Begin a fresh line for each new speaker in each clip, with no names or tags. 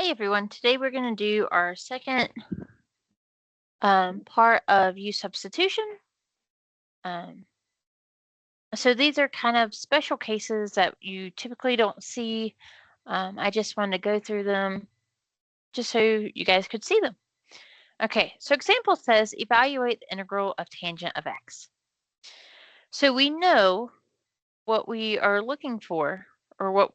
Hey everyone, today we're going to do our second part of U substitution. Um, so these are kind of special cases that you typically don't see. I just wanted to go through them just so you guys could see them. Okay, so example says evaluate the integral of tangent of x. So we know what we are looking for, or what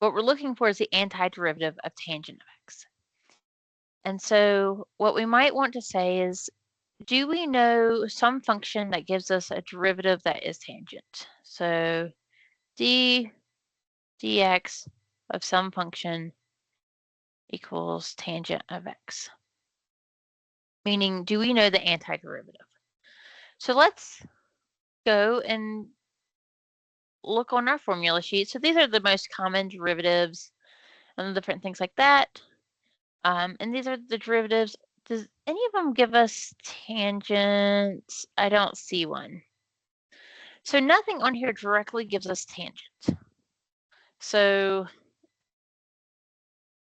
we're looking for is the antiderivative of tangent of x. And so what we might want to say is, do we know some function that gives us a derivative that is tangent? So dx of some function equals tangent of x. Meaning, do we know the antiderivative? So let's go and look on our formula sheet. So these are the most common derivatives and different things like that. And these are the derivatives. Does any of them give us tangents? I don't see one. So nothing on here directly gives us tangent. So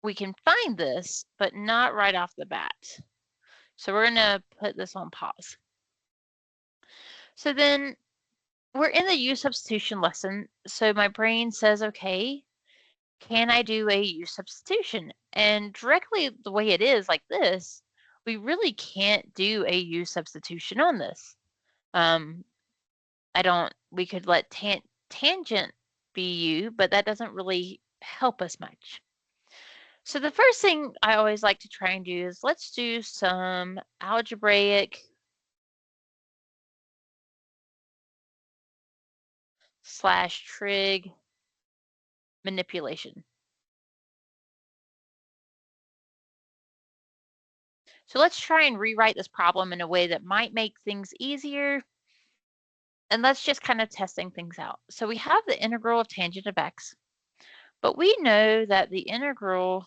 we can find this, but not right off the bat. So we're going to put this on pause. So then we're in the U substitution lesson. So my brain says, okay, can I do a U substitution? And directly the way it is like this, we really can't do a U substitution on this. We could let tangent be U, but that doesn't really help us much. So the first thing I always like to try and do is let's do some algebraic / trig manipulation. So let's try and rewrite this problem in a way that might make things easier. And let's just kind of testing things out. So we have the integral of tangent of x, but we know that the integral,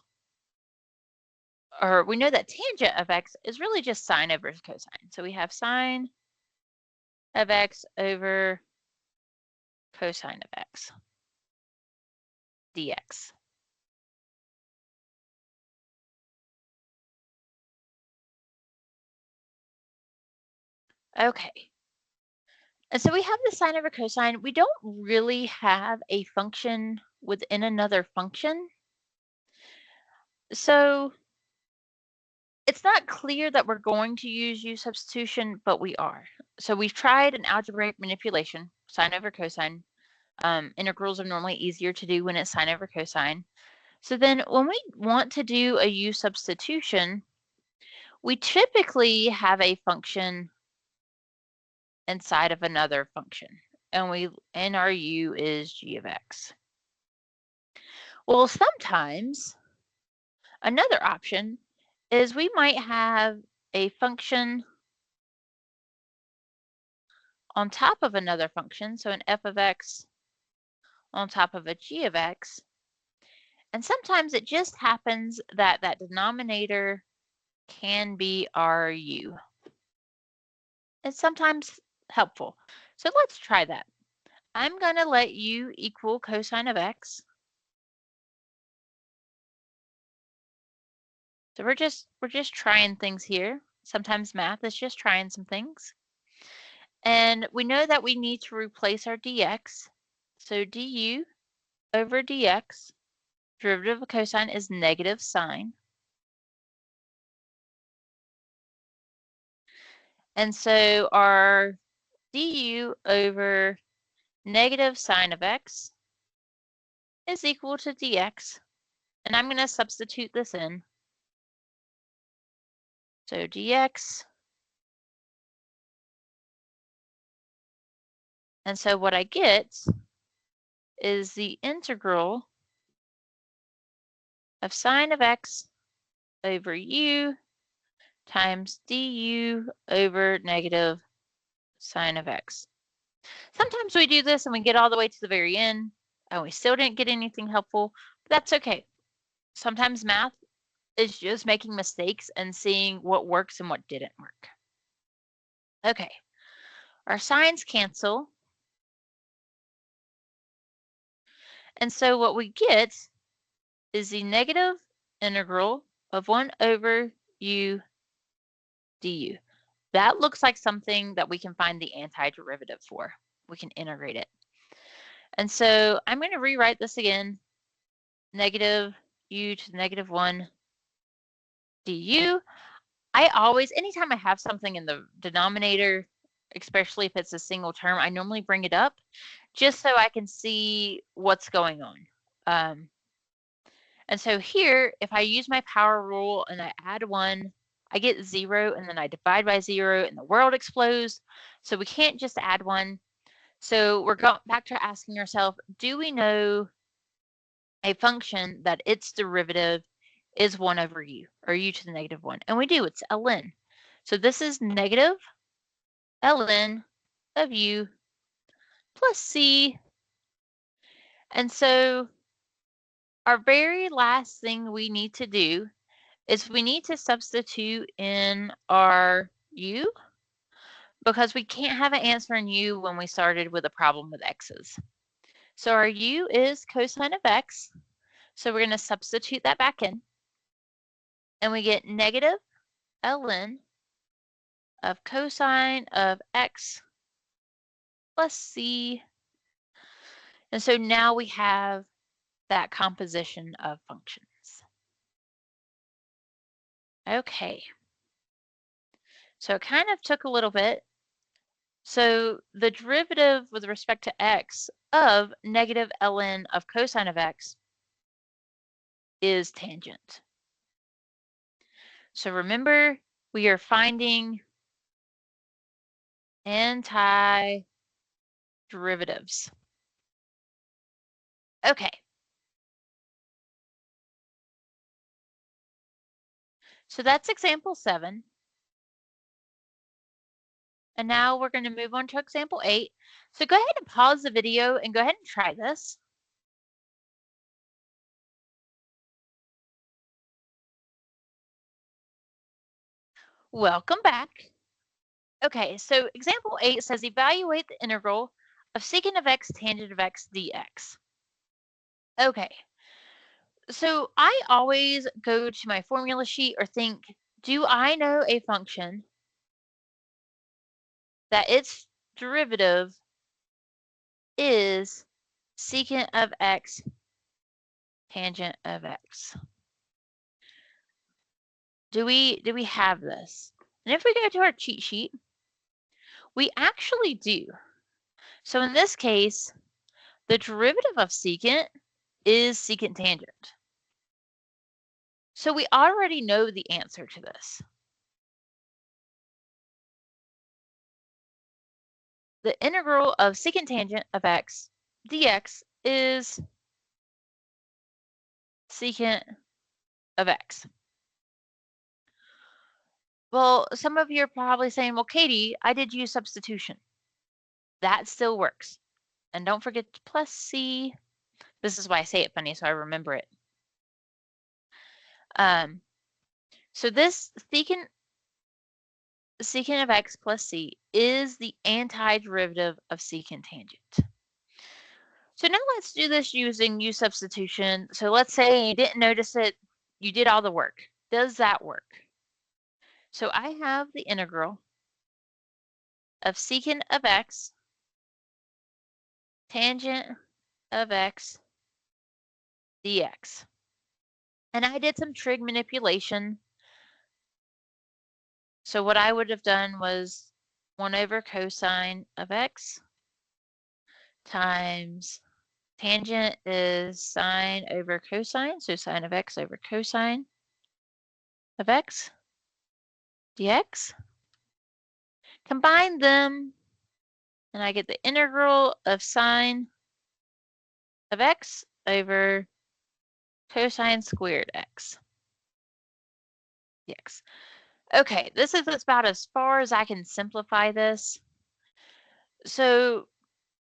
or we know that tangent of x is really just sine over cosine. So we have sine of x over cosine of x dx. Okay. And so we have the sine over cosine. We don't really have a function within another function. So it's not clear that we're going to use U substitution, but we are. So we've tried an algebraic manipulation, sine over cosine. Integrals are normally easier to do when it's sine over cosine. So then when we want to do a U substitution, we typically have a function inside of another function. And our U is g of x. Well, sometimes another option is we might have a function on top of another function, so an f of x on top of a g of x. And sometimes it just happens that that denominator can be our u. It's sometimes helpful. So let's try that. I'm going to let u equal cosine of x. So we're just trying things here. Sometimes math is just trying some things. And we know that we need to replace our dx. So du over dx, derivative of cosine is negative sine. And so our du over negative sine of x is equal to dx. And I'm going to substitute this in. So dx. And so what I get is the integral of sine of x over u times du over negative sine of x. Sometimes we do this and we get all the way to the very end and we still didn't get anything helpful, but that's okay. Sometimes math is just making mistakes and seeing what works and what didn't work. Okay, our signs cancel. And so what we get is the negative integral of 1 over u du. That looks like something that we can find the antiderivative for. We can integrate it. And so I'm going to rewrite this again. Negative u to the negative 1 du. I always, anytime I have something in the denominator, especially if it's a single term, I normally bring it up just so I can see what's going on. And so here, if I use my power rule and I add 1, I get 0, and then I divide by 0, and the world explodes. So we can't just add 1. So we're going back to asking ourselves, do we know a function that its derivative is 1 over u, or u to the negative 1? And we do, it's ln. So this is negative ln of u plus c. And so our very last thing we need to do is we need to substitute in our u, because we can't have an answer in u when we started with a problem with x's. So our u is cosine of x. So we're going to substitute that back in. And we get negative ln of cosine of x plus c. And so now we have that composition of functions. Okay. So it kind of took a little bit. So the derivative with respect to x of negative ln of cosine of x is tangent. So remember, we are finding antiderivatives. Okay. So that's example 7. And now we're going to move on to example 8. So go ahead and pause the video and go ahead and try this. Welcome back. Okay, so example 8 says evaluate the integral of secant of x tangent of x dx. Okay, so I always go to my formula sheet or think, do I know a function that its derivative is secant of x tangent of x? Do we have this? And if we go to our cheat sheet, we actually do. So in this case, the derivative of secant is secant tangent. So we already know the answer to this. The integral of secant tangent of x dx is secant of x. Well, some of you are probably saying, well, Katie, I did use substitution. That still works. And don't forget plus c. This is why I say it funny, so I remember it. So this secant of x plus c is the antiderivative of secant tangent. So now let's do this using u substitution. So let's say you didn't notice it, you did all the work. Does that work? So I have the integral of secant of x tangent of x dx. And I did some trig manipulation. So what I would have done was 1 over cosine of x times tangent is sine over cosine, so sine of x over cosine of x dx. Combine them, and I get the integral of sine of x over cosine squared x dx. Okay, this is about as far as I can simplify this. So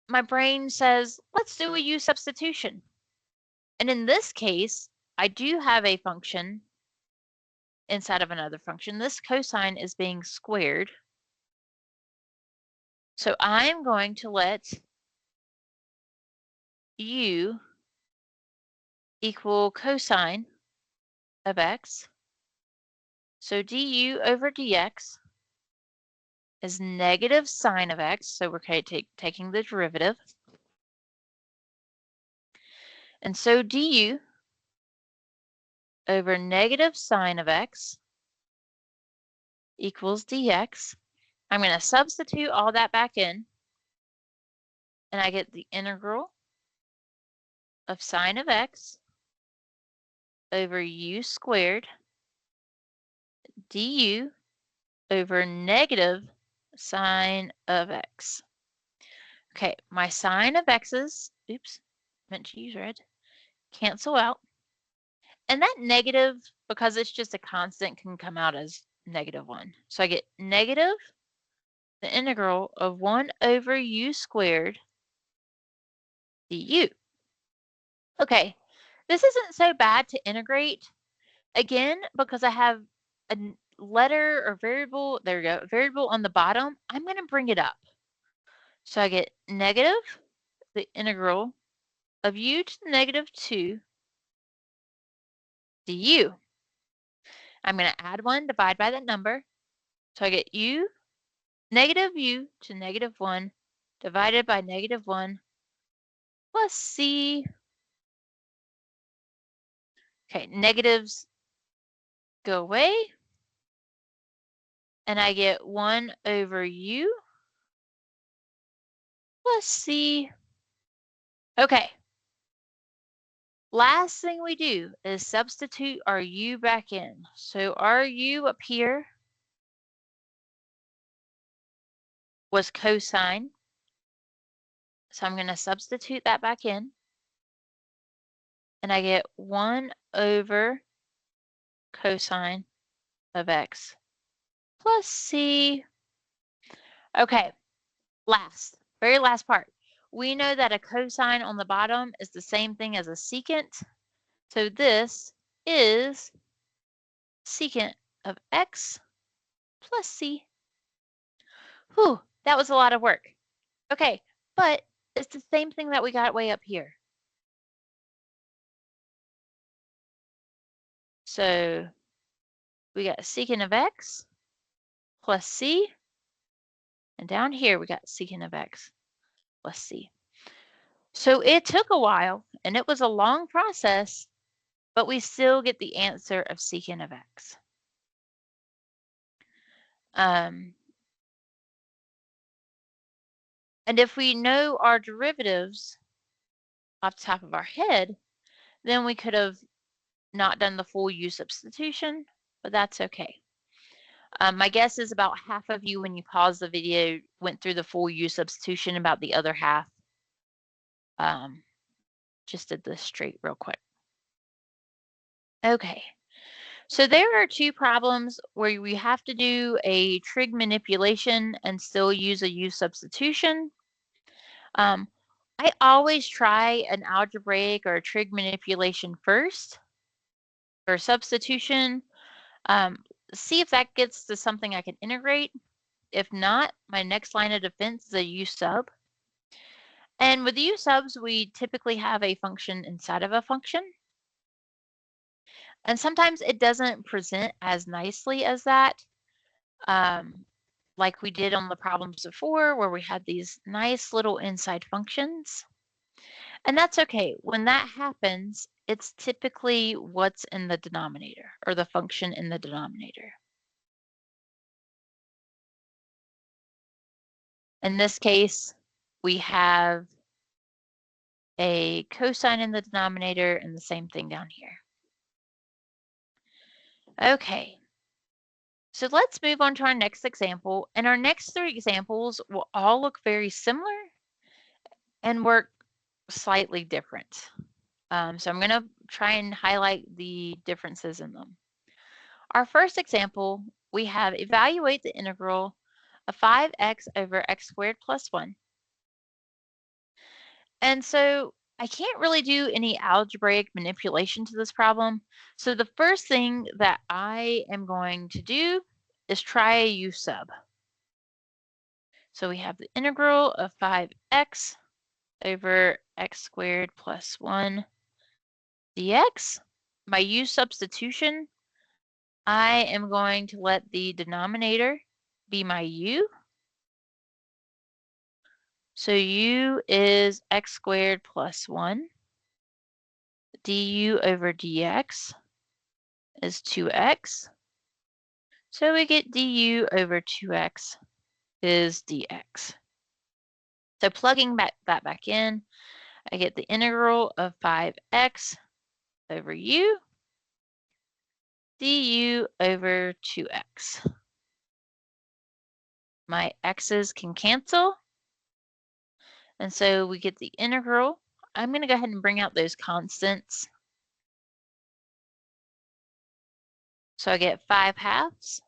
my brain says, let's do a u substitution. And in this case, I do have a function inside of another function. This cosine is being squared. So I'm going to let u equal cosine of x. So du over dx is negative sine of x. So we're taking the derivative. And so du over negative sine of x equals dx. I'm going to substitute all that back in, and I get the integral of sine of x over u squared du over negative sine of x. Okay, my sine of x's, oops, meant to use red, cancel out. And that negative, because it's just a constant, can come out as -1. So I get negative the integral of 1 over u squared du. Okay, this isn't so bad to integrate. Again, because I have a letter or variable, there we go, variable on the bottom, I'm going to bring it up. So I get negative the integral of u to the -2 du. I'm going to add 1, divide by that number. So I get negative u to -1 divided by -1 plus c. Okay, negatives go away. And I get 1 over u plus c. Okay. Last thing we do is substitute our u back in. So our u up here was cosine. So I'm going to substitute that back in. And I get 1 over cosine of x plus c. Okay, very last part. We know that a cosine on the bottom is the same thing as a secant. So this is secant of x plus c. Whew, that was a lot of work. Okay, but it's the same thing that we got way up here. So we got secant of x plus c. And down here we got secant of x plus c. So it took a while and it was a long process, but we still get the answer of secant of x. And if we know our derivatives off the top of our head, then we could have not done the full u substitution, but that's okay. My guess is about half of you, when you pause the video, went through the full u substitution. About the other half just did this straight real quick. Okay, so there are two problems where we have to do a trig manipulation and still use a u substitution. I always try an algebraic or a trig manipulation first for substitution. See if that gets to something I can integrate. If not, my next line of defense is a u sub. And with u subs, we typically have a function inside of a function. And sometimes it doesn't present as nicely as that, like we did on the problems before, where we had these nice little inside functions. And that's okay. When that happens, it's typically what's in the denominator, or the function in the denominator. In this case, we have a cosine in the denominator and the same thing down here. Okay, so let's move on to our next example. And our next three examples will all look very similar and work slightly different. So I'm going to try and highlight the differences in them. Our first example, we have evaluate the integral of 5x over x squared plus 1. And so I can't really do any algebraic manipulation to this problem. So the first thing that I am going to do is try a u sub. So we have the integral of 5x over x squared plus 1 dx. my u substitution, I am going to let the denominator be my u. So u is x squared plus 1. Du over dx is 2x. So we get du over 2x is dx. So plugging that back in, I get the integral of 5x over u du over 2x. My x's can cancel, and so we get the integral. I'm going to go ahead and bring out those constants. So I get 5/2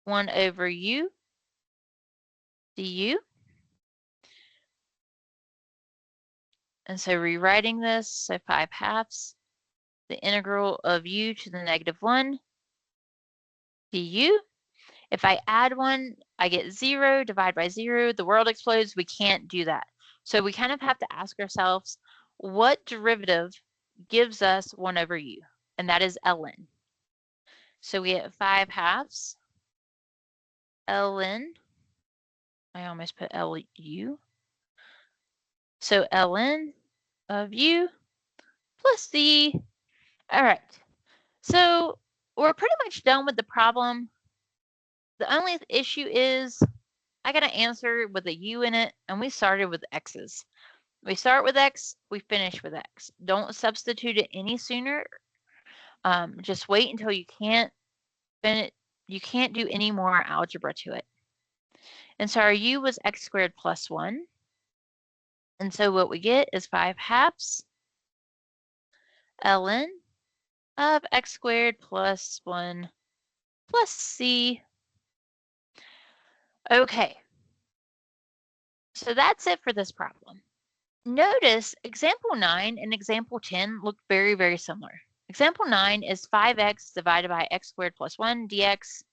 1 over u du. And so rewriting this, so 5/2 the integral of u to the -1 du. If I add 1, I get 0, divide by 0, the world explodes. We can't do that. So we kind of have to ask ourselves, what derivative gives us 1 over u? And that is ln. So we get 5/2 ln. I almost put lu. So ln of u plus the, all right. So we're pretty much done with the problem. The only issue is I got to answer with a u in it, and we started with x's. We start with x, we finish with x. Don't substitute it any sooner. Just wait until you can't do any more algebra to it. And so our u was x squared plus 1. And so what we get is 5/2 ln of x squared plus 1 plus c. Okay. So that's it for this problem. Notice example 9 and example 10 look very, very similar. Example 9 is 5x divided by x squared plus 1 dx.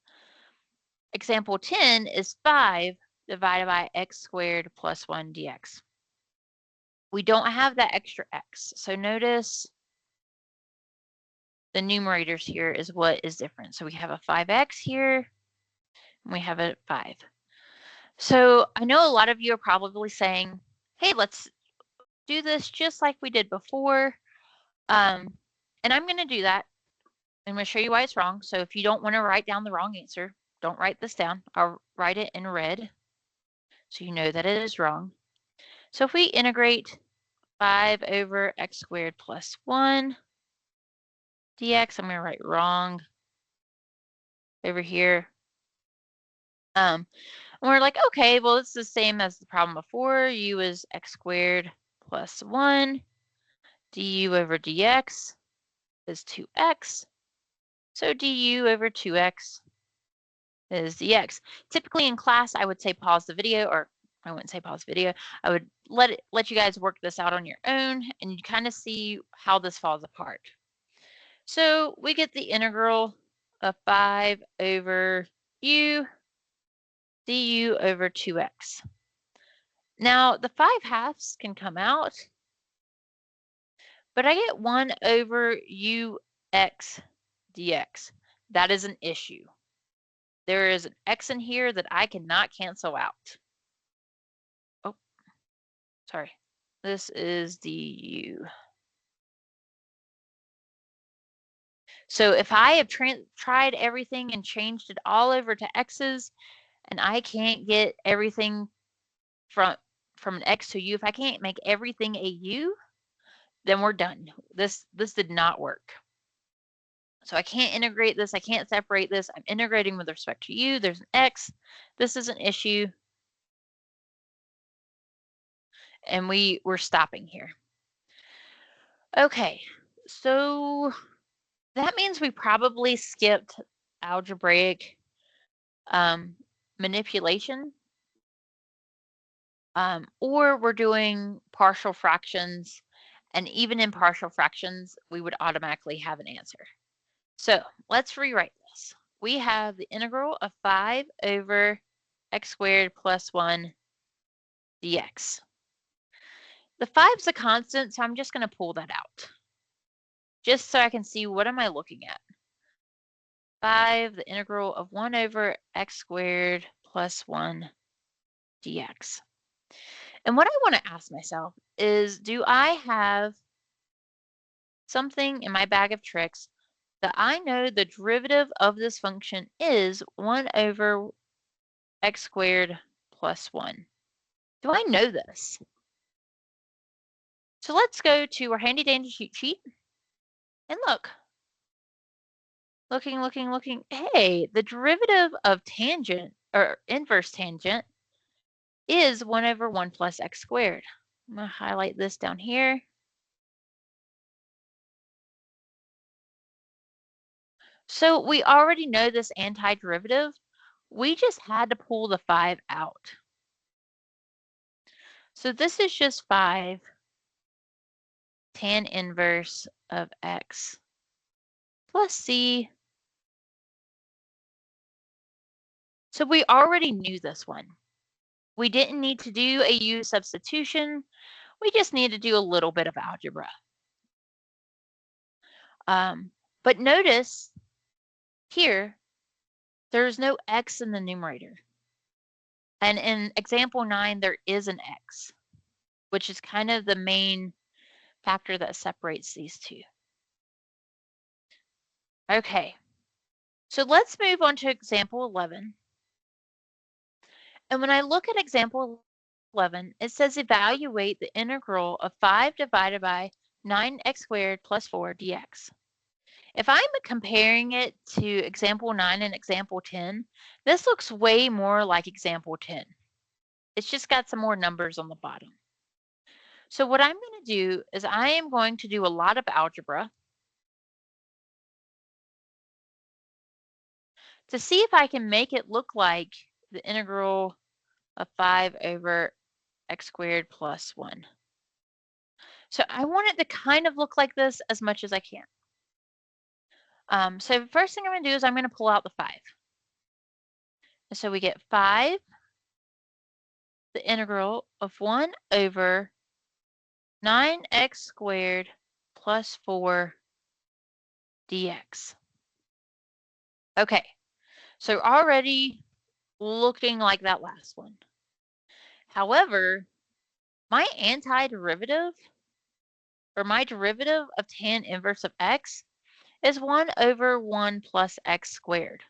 Example 10 is 5 divided by x squared plus 1 dx. We don't have that extra x. So notice the numerators here is what is different. So we have a 5x here, and we have a 5. So I know a lot of you are probably saying, hey, let's do this just like we did before. And I'm going to do that. I'm going to show you why it's wrong. So if you don't want to write down the wrong answer, don't write this down. I'll write it in red so you know that it is wrong. So if we integrate 5 over x squared plus 1 dx, I'm going to write wrong over here. And we're like, okay, well, it's the same as the problem before. U is x squared plus 1 du over dx is 2x. So du over 2x is dx. Typically in class, I would say pause the video, or I wouldn't say pause the video. I would let you guys work this out on your own, and you kind of see how this falls apart. So we get the integral of 5 over u du over 2x. Now the 5/2 can come out, but I get 1 over ux dx. That is an issue. There is an x in here that I cannot cancel out. Oh, sorry. This is the u. So if I have tried everything and changed it all over to x's, and I can't get everything from an x to u, if I can't make everything a u, then we're done. This did not work. So I can't integrate this. I can't separate this. I'm integrating with respect to u. There's an x. This is an issue. And we're stopping here. Okay, so that means we probably skipped algebraic manipulation, or we're doing partial fractions, and even in partial fractions, we would automatically have an answer. So let's rewrite this. We have the integral of 5 over x squared plus 1 dx. The 5's a constant, so I'm just going to pull that out. just so I can see what am I looking at. 5, the integral of 1 over x squared plus 1 dx. And what I want to ask myself is, do I have something in my bag of tricks that I know the derivative of this function is 1 over x squared plus 1? Do I know this? So let's go to our handy dandy cheat sheet and look. Looking. Hey, the derivative of tangent or inverse tangent is 1 over 1 plus x squared. I'm going to highlight this down here. So we already know this antiderivative. We just had to pull the 5 out. So this is just 5 tan inverse of x plus c. So we already knew this one. We didn't need to do a u substitution. We just need to do a little bit of algebra. But notice here, there's no x in the numerator. And in example 9, there is an x, which is kind of the main factor that separates these two. Okay, so let's move on to example 11. And when I look at example 11, it says evaluate the integral of 5 divided by 9x squared plus 4 dx. If I'm comparing it to example 9 and example 10, this looks way more like example 10. It's just got some more numbers on the bottom. So what I'm going to do is I am going to do a lot of algebra to see if I can make it look like the integral of 5 over x squared plus 1. So I want it to kind of look like this as much as I can. So the first thing I'm going to do is I'm going to pull out the 5. And so we get 5, the integral of 1 over 9x squared plus 4 dx. Okay, so already looking like that last one. However, my antiderivative, or my derivative of tan inverse of x, is 1 over 1 plus x squared.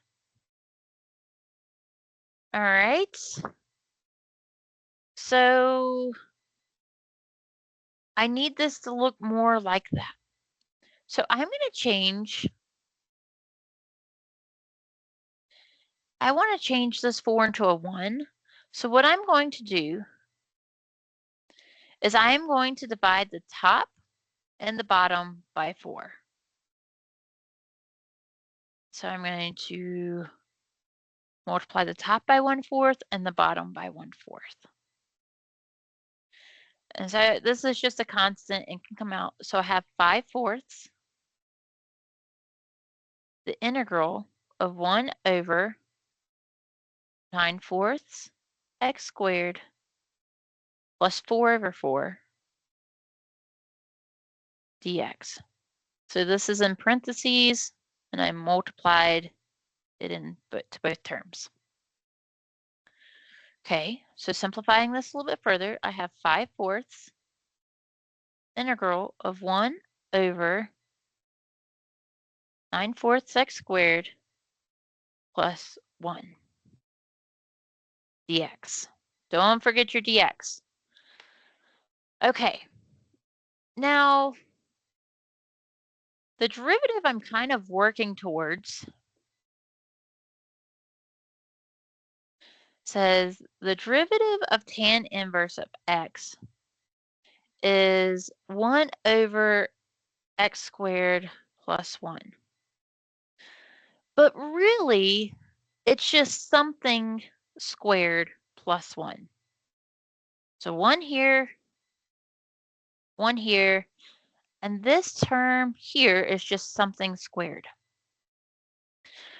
All right. So I need this to look more like that. So I'm going to change. I want to change this 4 into a 1. So what I'm going to do is I am going to divide the top and the bottom by 4. So I'm going to multiply the top by 1/4 and the bottom by 1/4. And so this is just a constant and can come out. So I have 5/4, the integral of 1 over 9/4 x squared plus 4 over 4 dx. So this is in parentheses, and I multiplied it to both terms. Okay, so simplifying this a little bit further, I have 5/4 integral of 1 over 9/4 x squared plus 1 dx. Don't forget your dx. Okay, now the derivative I'm kind of working towards says the derivative of tan inverse of x is 1 over x squared plus 1. But really, it's just something squared plus 1. So 1 here, and this term here is just something squared.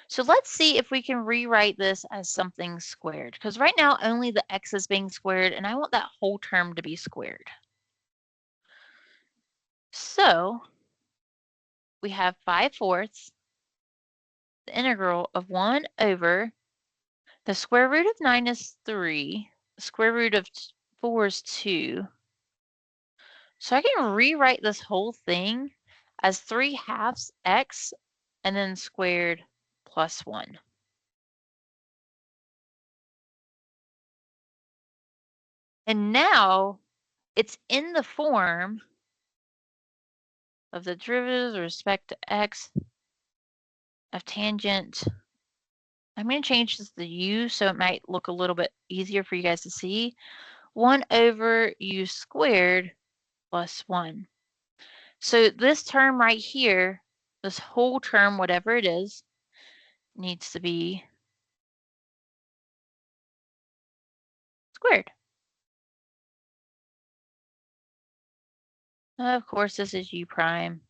So let's see if we can rewrite this as something squared, because right now only the x is being squared, and I want that whole term to be squared. So we have 5/4, the integral of 1 over the square root of 9 is 3, the square root of 4 is 2. So I can rewrite this whole thing as 3/2 x and then squared plus 1. And now it's in the form of the derivative with respect to x of tangent. I'm going to change this to u so it might look a little bit easier for you guys to see. 1 over u squared plus 1. So this term right here, this whole term, whatever it is, needs to be squared. Of course, this is u prime.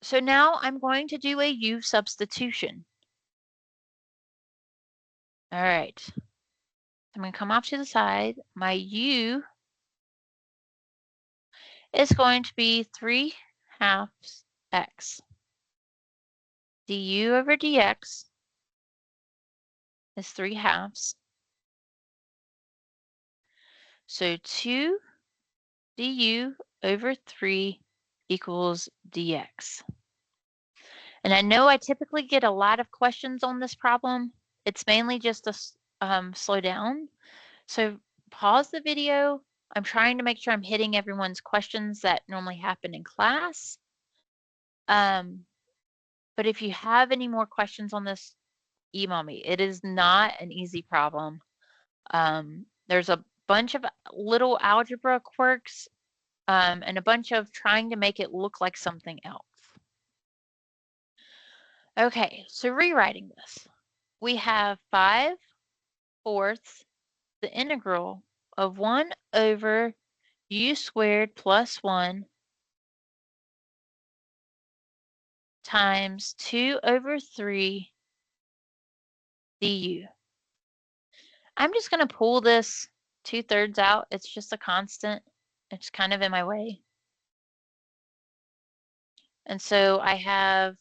So now I'm going to do a u substitution. All right. I'm going to come off to the side. My u is going to be 3/2 x. du over dx is 3/2. So 2 du over 3 equals dx. And I know I typically get a lot of questions on this problem. It's mainly just to slow down. So pause the video. I'm trying to make sure I'm hitting everyone's questions that normally happen in class. But if you have any more questions on this, email me. It is not an easy problem. There's a bunch of little algebra quirks and a bunch of trying to make it look like something else. Okay, so rewriting this, we have 5/4 the integral of 1 over u squared plus 1 times 2 over 3 du. I'm just going to pull this 2/3 out. It's just a constant. It's kind of in my way. And so I have,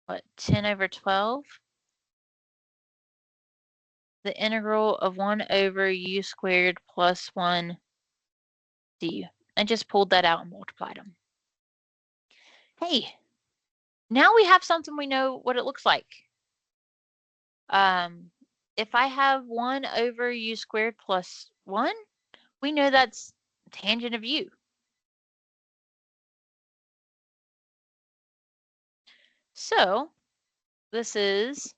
what, 10 over 12? The integral of 1 over u squared plus 1 du. I just pulled that out and multiplied them. Hey, now we have something we know what it looks like. If I have 1 over u squared plus 1, we know that's tangent of u. So this is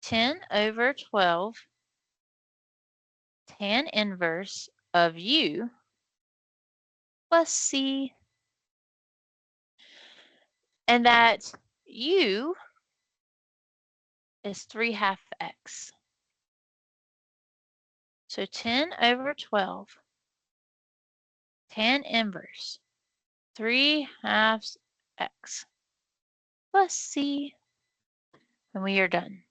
10 over 12 tan inverse of u plus c. And that u is 3/2 x. So 10 over 12 tan inverse 3/2 x plus c, and we are done.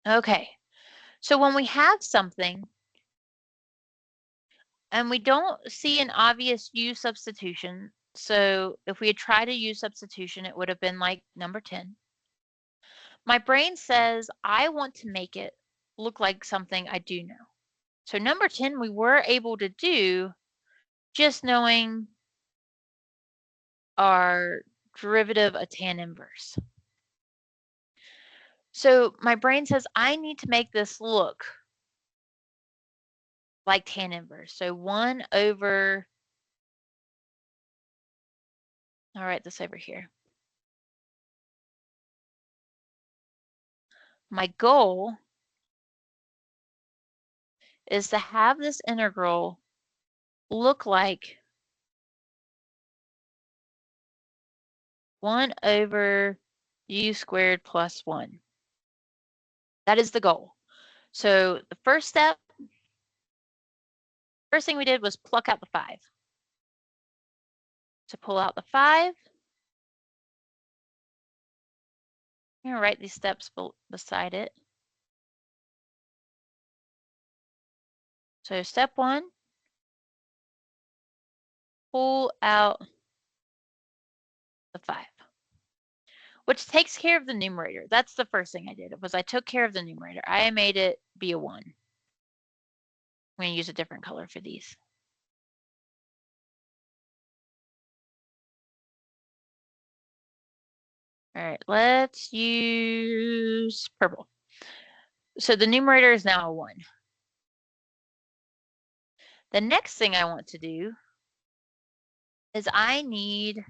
Okay, so when we have something and we don't see an obvious u substitution, so if we had tried a u substitution, it would have been like number 10. My brain says I want to make it look like something I do know. So number 10 we were able to do just knowing our derivative of tan inverse. So my brain says I need to make this look like tan inverse. So 1 over, I'll write this over here. My goal is to have this integral look like 1 over u squared plus 1. That is the goal. So the first thing we did was pluck out the 5. To pull out the 5, I'm going to write these steps beside it. So step 1, pull out the 5, which takes care of the numerator. That's the first thing I did, was I took care of the numerator. I made it be a 1. I'm going to use a different color for these. All right, let's use purple. So the numerator is now a 1. The next thing I want to do is I need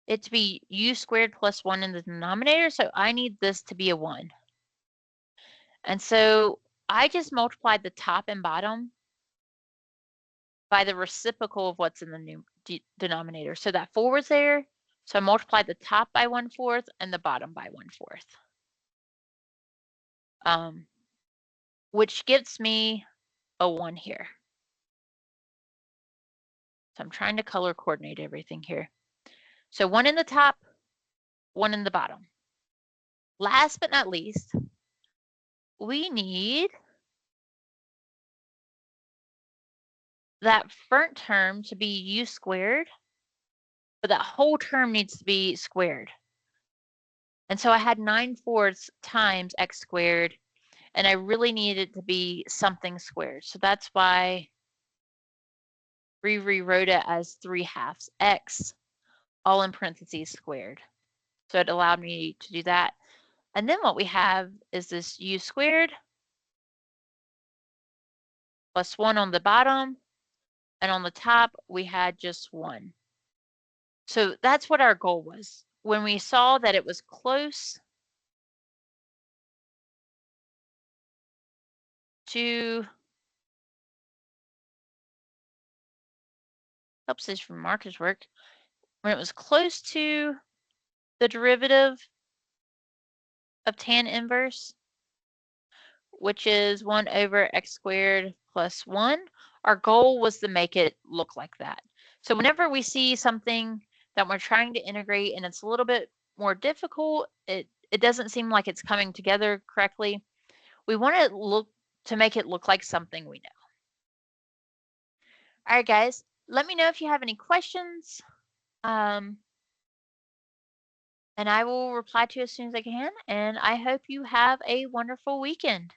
it to be u squared plus 1 in the denominator, so I need this to be a 1. And so I just multiplied the top and bottom by the reciprocal of what's in the denominator. So that 4 was there, so I multiplied the top by 1/4 and the bottom by 1/4. Which gives me a 1 here. So I'm trying to color coordinate everything here. So 1 in the top, 1 in the bottom. Last but not least, we need that front term to be u squared, but that whole term needs to be squared. And so I had 9/4 times x squared, and I really needed it to be something squared. So that's why we rewrote it as 3/2 x, all in parentheses squared. So it allowed me to do that. And then what we have is this u squared plus 1 on the bottom, and on the top we had just 1. So that's what our goal was. When we saw that it was close to, helps this from Marcus' work, when it was close to the derivative of tan inverse, which is 1 over x squared plus 1, our goal was to make it look like that. So whenever we see something that we're trying to integrate and it's a little bit more difficult, it doesn't seem like it's coming together correctly, we want to make it look like something we know. All right, guys, let me know if you have any questions, and I will reply to you as soon as I can, and I hope you have a wonderful weekend.